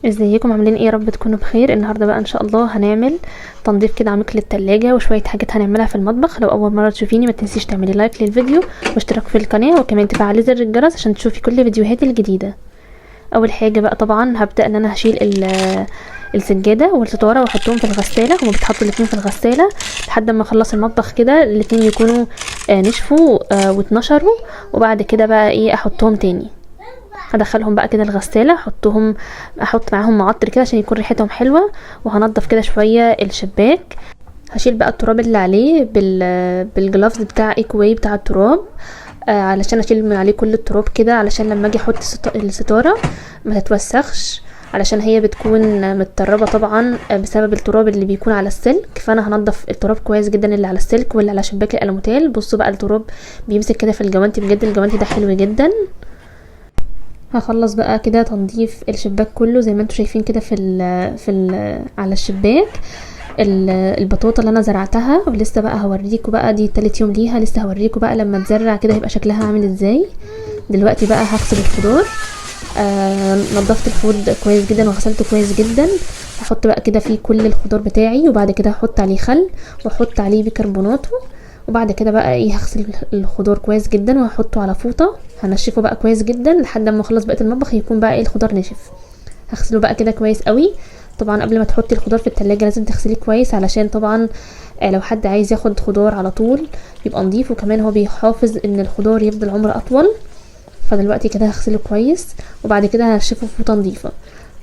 ازيكم عاملين ايه؟ يا رب تكونوا بخير. النهارده بقى ان شاء الله هنعمل تنظيف كده عميق للتلاجة وشويه حاجات هنعملها في المطبخ. لو اول مره تشوفيني ما تنسيش تعملي لايك للفيديو واشتراك في القناه وكمان تفعلي زر الجرس عشان تشوفي كل فيديوهاتي الجديده. اول حاجه بقى طبعا هبدا ان انا هشيل السجاده والستاره واحطهم في الغساله. هما بيتحطوا الاتنين في الغساله لحد ما اخلص المطبخ كده الاتنين يكونوا نشفوا واتنشروا. وبعد كده بقى ايه احطهم تاني، هدخلهم بقى كده الغساله، احط معاهم معطر كده عشان يكون ريحتهم حلوه. وهنضف كده شويه الشباك. هشيل بقى التراب اللي عليه بالجلافز بتاع ايكواي بتاع التراب، علشان اشيل من عليه كل التراب كده، علشان لما اجي احط الستاره ما تتوسخش، علشان هي بتكون متطربه طبعا بسبب التراب اللي بيكون على السلك. فانا هنضف التراب كويس جدا اللي على السلك واللي على شباك الالوميتال. بصوا بقى التراب بيمسك كده في الجوانتي، بجد الجوانتي ده حلو جدا. هخلص بقى كده تنظيف الشباك كله زي ما انتم شايفين كده على الشباك. البطاطا اللي انا زرعتها ولسه بقى هوريكم بقى، دي تالت يوم ليها، لسه هوريكم بقى لما تزرع كده هيبقى شكلها عامل ازاي. دلوقتي بقى هغسل الخضار. نضفت الحوض كويس جدا وغسلته كويس جدا. هحط بقى كده فيه كل الخضار بتاعي وبعد كده هحط عليه خل واحط عليه بيكربونات. وبعد كده بقى ايه هغسل الخضار كويس جدا وهحطه على فوطه، هنشفه بقى كويس جدا لحد ما اخلص بقيه المطبخ يكون بقى ايه الخضار نشف. هغسله بقى كده كويس قوي. طبعا قبل ما تحطي الخضار في التلاجة لازم تغسليه كويس، علشان طبعا لو حد عايز ياخد خضار على طول يبقى نضيف، وكمان هو بيحافظ ان الخضار يفضل عمره اطول. فدلوقتي كده هغسله كويس وبعد كده هنشفه في فوطه نضيفه.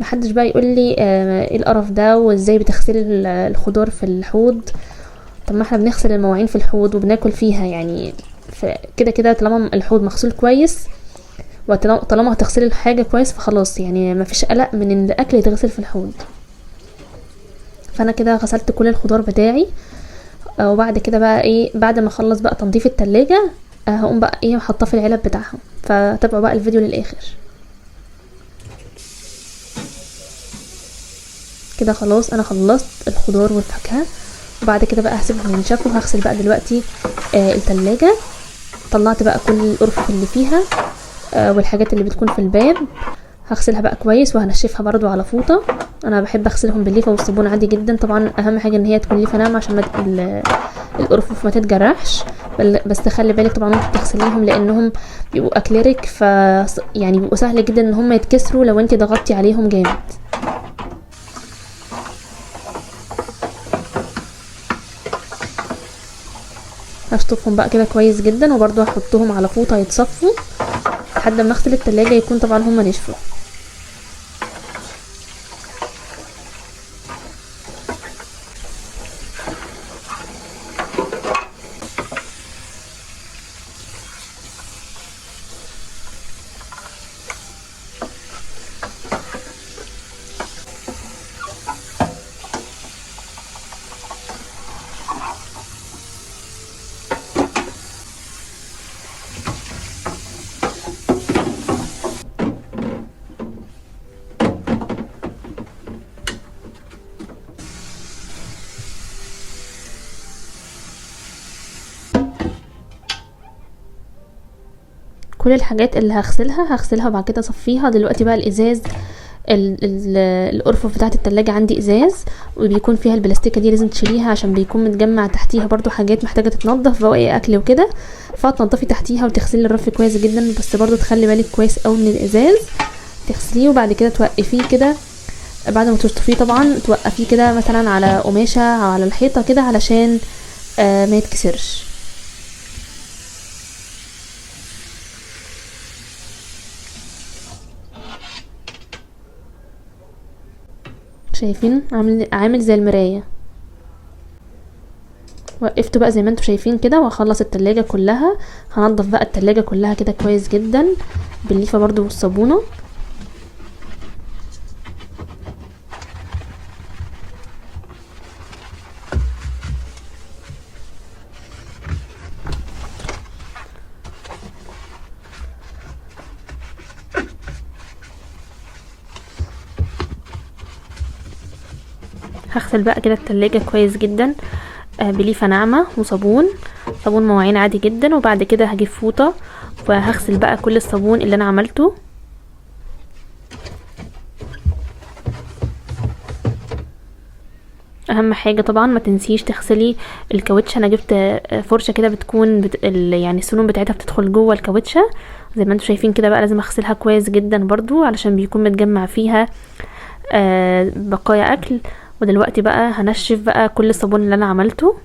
محدش بقى يقول لي ايه القرف ده وازاي بتغسلي الخضار في الحوض؟ طب ما احنا بنغسل المواعين في الحوض وبناكل فيها يعني، كده كده طالما الحوض مغسول كويس وطالما هتغسلي الحاجه كويس فخلاص، يعني مفيش قلق من ان الاكل يتغسل في الحوض. فانا كده غسلت كل الخضار بتاعي. وبعد كده بقى ايه بعد ما اخلص بقى تنظيف التلاجة هقوم بقى ايه حاطاه في العلب بتاعها. فتابعوا بقى الفيديو للاخر. كده خلاص انا خلصت الخضار والفاكهه، وبعد كده بقى هسيبهم ينشفوا. هغسل بقى دلوقتي التلاجة. طلعت بقى كل الارفف اللي فيها والحاجات اللي بتكون في الباب. هغسلها بقى كويس وهنشفها برضو على فوطه. انا بحب اغسلهم بالليفه والصابون عادي جدا. طبعا اهم حاجه ان هي تكون ليفه ناعمه عشان الارفف ما تتجرحش. بس خلي بالك طبعا وانت بتغسليهم لانهم بيبقوا اكليريك، يعني بيبقوا سهل جدا ان هم يتكسروا لو انت ضغطتي عليهم جامد. هشطفهم بقى كده كويس جدا وبرضو هحطهم على فوطه يتصفوا لحد ما اغسل التلاجة يكون طبعا هما نشفوا. كل الحاجات اللي هغسلها وبعد كده اصفيها. دلوقتي بقى الازاز، الارفف بتاعه التلاجة عندي ازاز وبيكون فيها البلاستيكه دي لازم تشيليها عشان بيكون متجمع تحتيها برضو حاجات محتاجه تتنضف، بواقي اكل وكده. فتنضفي تحتيها وتغسلي الرف كويس جدا، بس برضو تخلي بالك كويس قوي من الازاز. تغسليه وبعد كده توقفيه كده. بعد ما تشطفيه طبعا توقفيه كده مثلا على قماشه او على الحيطه كده علشان ما يتكسرش. شايفين عامل زي المرايه. وقفته بقى زي ما انتم شايفين كده وهخلص التلاجة كلها. هنضف بقى التلاجة كلها كده كويس جدا بالليفة برضو والصابونة. هغسل بقى كده التلاجة كويس جدا بليفة ناعمة وصابون، صابون مواعين عادي جدا. وبعد كده هجيب فوطة وهغسل بقى كل الصابون اللي انا عملته. اهم حاجه طبعا ما تنسيش تغسلي الكاوتش. انا جبت فرشه كده بتكون يعني السنون بتاعتها بتدخل جوه الكاوتشه زي ما انتم شايفين كده. بقى لازم اغسلها كويس جدا برضو علشان بيكون متجمع فيها بقايا اكل. ودلوقتي بقى هنشف بقى كل الصابون اللي انا عملته.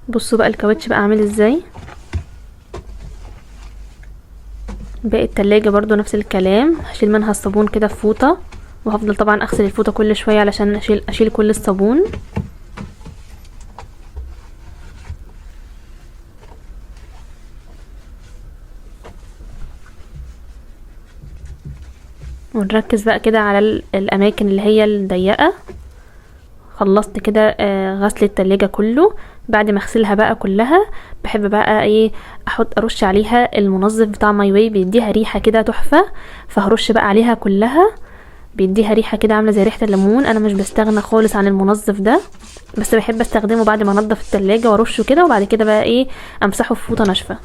بصوا بقى الكاوتش بقى عامل ازاي. باقي التلاجة برضو نفس الكلام، هشيل منها الصابون كده في فوطة، وهفضل طبعا اغسل الفوطة كل شوية علشان اشيل كل الصابون. ونركز بقى كده على الاماكن اللي هي الضيقة. خلصت كده غسل التلاجة كله. بعد ما اغسلها بقى كلها بحب بقى ايه ارش عليها المنظف بتاع ماي واي، بيديها ريحة كده تحفة. فهرش بقى عليها كلها، بيديها ريحة كده عاملة زي ريحة الليمون. انا مش بستغنى خالص عن المنظف ده، بس بحب استخدمه بعد ما انضف التلاجة وارشه كده، وبعد كده بقى ايه امسحه في فوطة ناشفة.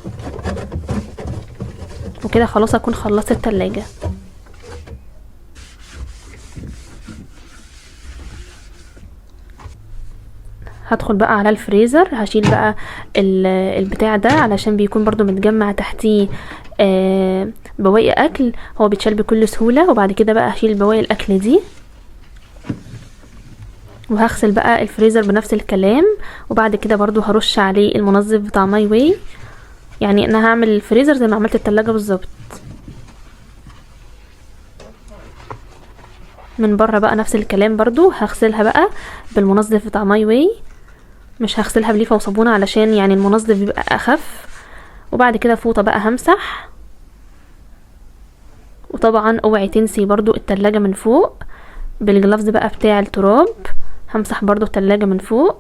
وكده خلاص اكون خلصت التلاجة. هدخل بقى على الفريزر، هشيل بقى البتاع ده علشان بيكون برضو متجمع تحتيه بواقي اكل. هو بيتشال بكل سهولة. وبعد كده بقى هشيل بواقي الاكل دي، وهغسل بقى الفريزر بنفس الكلام. وبعد كده برضو هرش عليه المنظف بتاع ماي واي، يعني انا هعمل الفريزر زي ما عملت التلاجة بالظبط. من بره بقى نفس الكلام برضو هغسلها بقى بالمنظف بتاع ماي واي. مش هغسلها بليفه وصابونه علشان يعني المنظف بيبقى اخف. وبعد كده فوطه بقى همسح. وطبعا اوعي تنسي برضو التلاجة من فوق بالجلافز بقى بتاع التراب. همسح برضو التلاجة من فوق.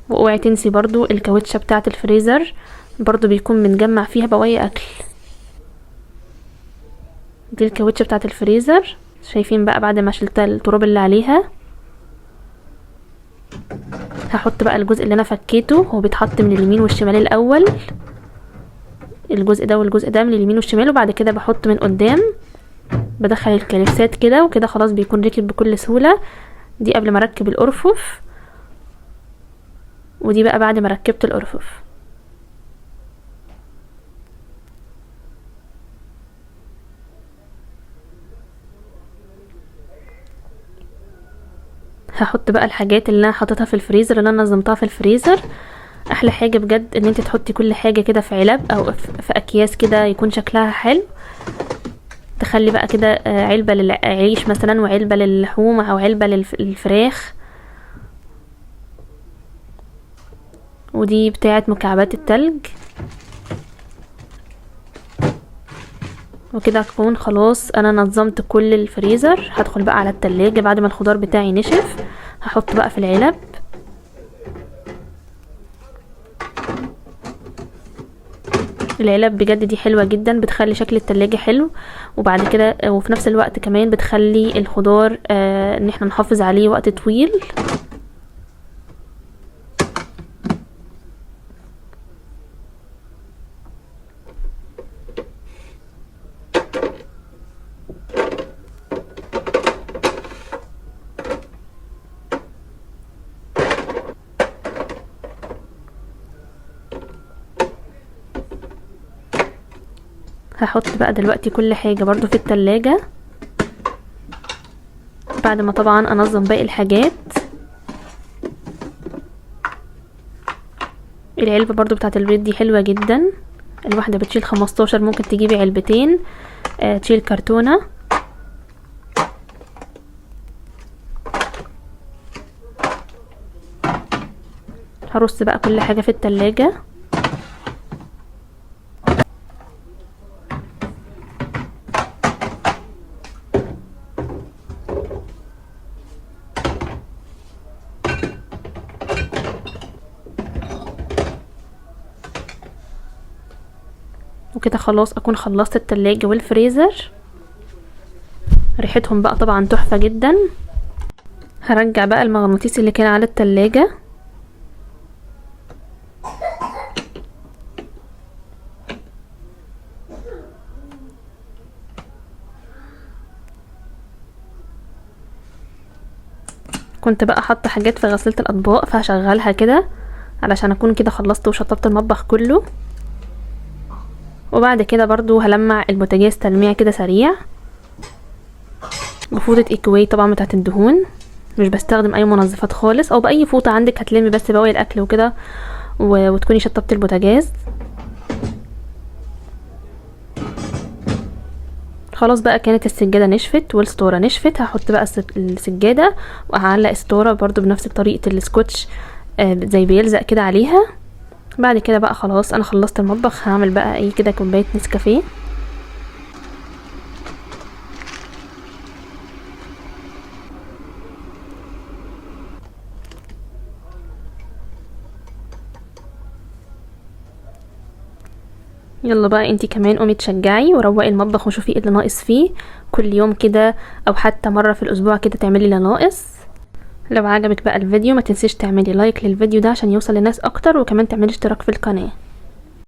واوعي تنسي برضو الكاوتشة بتاعة الفريزر، برضو بيكون متجمع فيها بواقي اكل. دي الكاوتشة بتاعة الفريزر. شايفين بقى بعد ما شلت التراب اللي عليها، هحط بقى الجزء اللي انا فكيته. هو بيتحط من اليمين والشمال الاول، الجزء ده والجزء ده من اليمين والشمال. وبعد كده بحط من قدام، بدخل الكاليسات كده، وكده خلاص بيكون ركب بكل سهولة. دي قبل ما اركب الارفف، ودي بقى بعد ما ركبت الارفف. هحط بقى الحاجات اللي انا حطيتها في الفريزر، اللي انا نظمتها في الفريزر. احلى حاجه بجد ان انت تحطي كل حاجه كده في علب او في اكياس كده يكون شكلها حلو. تخلي بقى كده علبه للعيش مثلا، وعلبه للحوم، او علبه للفراخ. ودي بتاعه مكعبات التلج. وكده هكون خلاص انا نظمت كل الفريزر. هدخل بقى على التلاجة بعد ما الخضار بتاعي نشف، هحط بقى في العلب. العلب بجد دي حلوة جدا، بتخلي شكل التلاجة حلو. وبعد كده وفي نفس الوقت كمان بتخلي الخضار ان احنا نحافظ عليه وقت طويل. هحط بقى دلوقتي كل حاجة برضو في التلاجة بعد ما طبعا انظم باقي الحاجات. العلبة برضو بتاعت البيض دي حلوة جدا، الواحدة بتشيل 15، ممكن تجيبي علبتين تشيل كرتونة. هرص بقى كل حاجة في التلاجة. وكده خلاص اكون خلصت التلاجة والفريزر. ريحتهم بقى طبعا تحفة جدا. هرجع بقى المغناطيس اللي كان على التلاجة. كنت بقى حاطه حاجات في غسالة الاطباق فهشغلها كده علشان اكون كده خلصت وشطبت المطبخ كله. وبعد كده برضو هلمع البوتاجاز تلميع كده سريع بفوطة ايكواي طبعا بتاعت الدهون، مش بستخدم اي منظفات خالص، او باي فوطة عندك هتلمي بس بواقي الاكل وكده وتكوني شطبت البوتاجاز. خلاص بقى كانت السجادة نشفت والستورة نشفت. هحط بقى السجادة وهعلق الستورة برضو بنفس طريقة السكوتش زي بيلزق كده عليها. بعد كده بقى خلاص انا خلصت المطبخ. هعمل بقى ايه كده كوباية نسكافيه. يلا بقى انتي كمان قومي تشجعي وروقي المطبخ وشوفي ايه اللي ناقص فيه كل يوم كده، او حتى مرة في الاسبوع كده تعملي اللي ناقص. لو عجبك بقى الفيديو ما تنسيش تعملي لايك للفيديو ده عشان يوصل لناس اكتر، وكمان تعملي اشتراك في القناة.